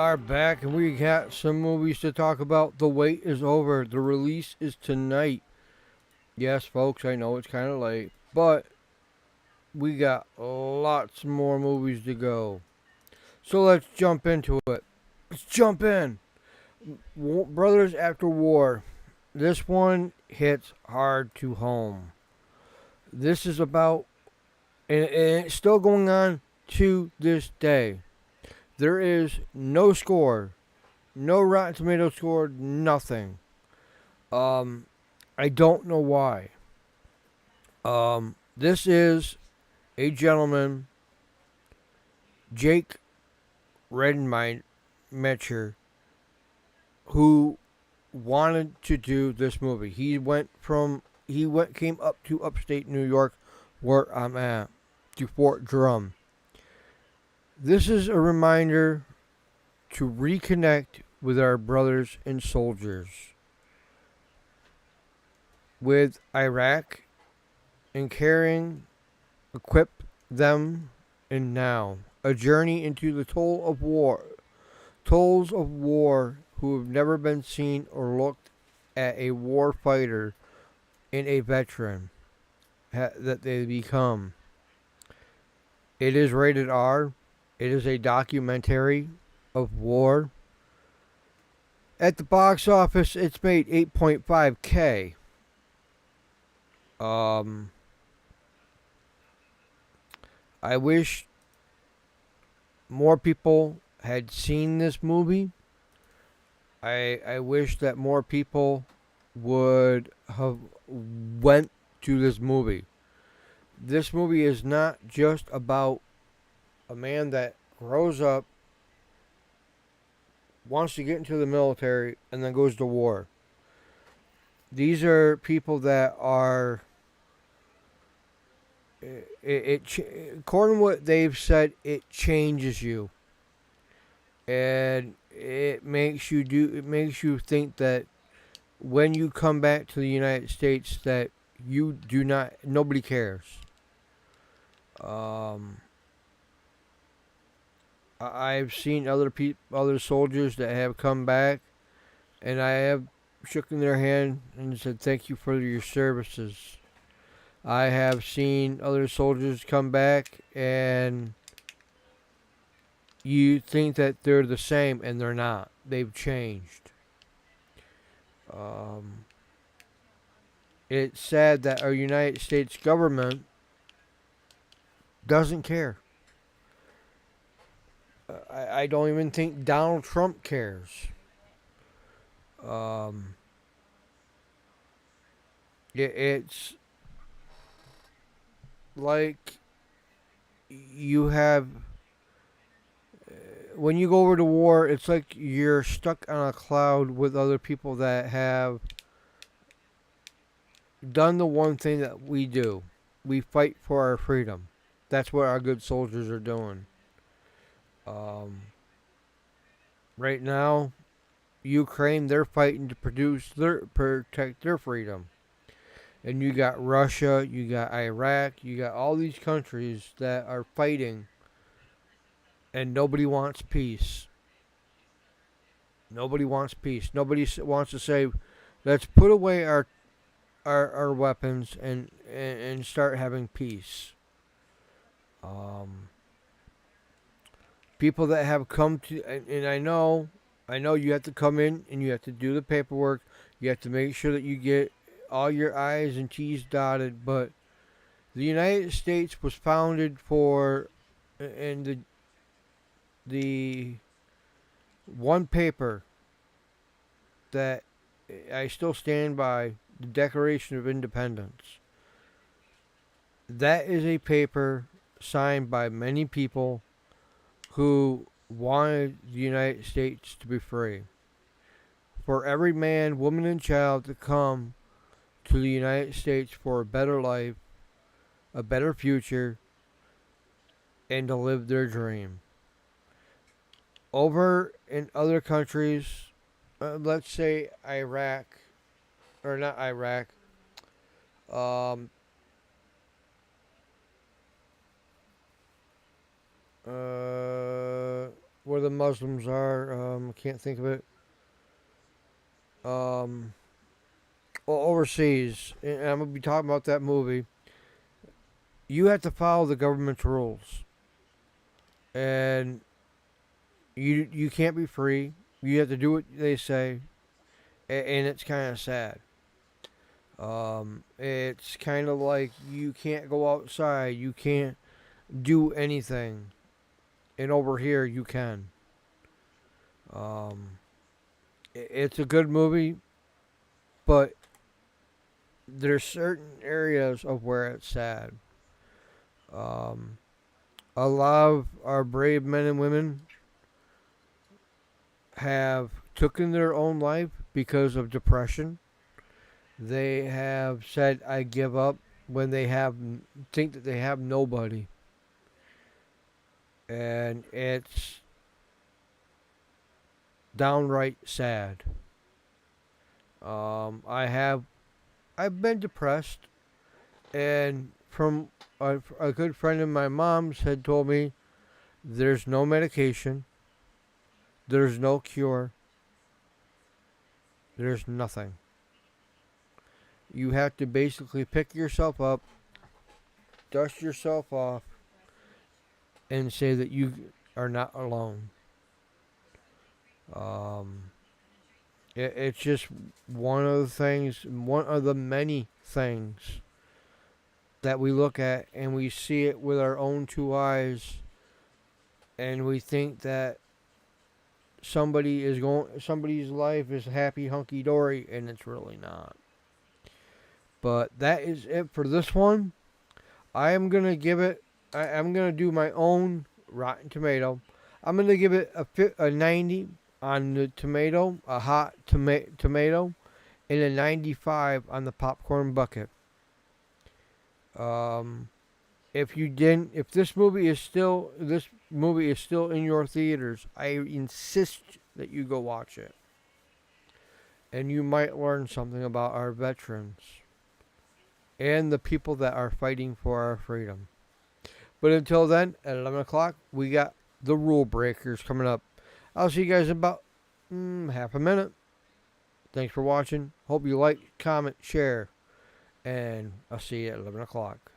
are back and we got some movies to talk about. The wait is over. The release is tonight. Yes, folks, I know it's kind of late, but we got lots more movies to go. So let's jump into it. Let's jump in. Brothers After War. This one hits hard to home. This is about, and it's still going on to this day. There is no score, no Rotten Tomato score, nothing. Um, I don't know why. This is a gentleman, Jake Redenbacher, who wanted to do this movie. Came up to upstate New York, where I'm at, to Fort Drum. This is a reminder to reconnect with our brothers and soldiers, with Iraq, and equip them in now. A journey into the tolls of war who have never been seen or looked at a war fighter in a veteran that they become. It is rated R. It is a documentary of war. At the box office, it's made 8.5K. I wish more people had seen this movie. I wish that more people would have went to this movie. This movie is not just about a man that grows up, wants to get into the military, and then goes to war. These are people that are. According to what they've said, it changes you, and it makes you do. It makes you think that when you come back to the United States, that you do not. Nobody cares. Um, I've seen other soldiers that have come back, and I have shaken their hand and said thank you for your services. I have seen other soldiers come back, and you think that they're the same, and they're not. They've changed. Um, it's sad that our United States government doesn't care. I don't even think Donald Trump cares. Um, it's like you have when you go over to war, it's like you're stuck on a cloud with other people that have done the one thing that we do. We fight for our freedom. That's what our good soldiers are doing. Um, right now, Ukraine, they're fighting to protect their freedom. And you got Russia, you got Iraq, you got all these countries that are fighting, and nobody wants peace. Nobody wants peace. Nobody wants to say, let's put away our weapons and start having peace. Um, People that have come to, and I know you have to come in and you have to do the paperwork. You have to make sure that you get all your I's and T's dotted. But the United States was founded for, and the one paper that I still stand by, the Declaration of Independence. That is a paper signed by many people who wanted the United States to be free. For every man, woman, and child to come to the United States for a better life, a better future, and to live their dream. Over in other countries, let's say Iraq, or not Iraq, um, uh, where the Muslims are. I can't think of it. Well, overseas, and I'm gonna be talking about that movie. You have to follow the government's rules, and you can't be free. You have to do what they say, and it's kind of sad. It's kind of like you can't go outside, you can't do anything, and over here you can. Um, it's a good movie, but there's certain areas of where it's sad. Um, a lot of our brave men and women have taken their own life because of depression. They have said, "I give up," when they have think that they have nobody, and it's downright sad. I have I've been depressed, and from a good friend of my mom's had told me there's no medication, there's no cure, there's nothing. You have to basically pick yourself up, dust yourself off, and say that you are not alone. Um, it's just one of the things, one of the many things that we look at and we see it with our own two eyes, and we think that somebody's life is happy hunky dory, and it's really not. But that is it for this one. I am gonna give it. I'm gonna do my own Rotten Tomato. I'm gonna give it a 90 on the tomato, a hot tomato, and a 95 on the popcorn bucket. Um, if this movie is still in your theaters, I insist that you go watch it, and you might learn something about our veterans and the people that are fighting for our freedom. But until then, at 11 o'clock, we got the Rule Breakers coming up. I'll see you guys in about half a minute. Thanks for watching. Hope you like, comment, share, and I'll see you at 11 o'clock.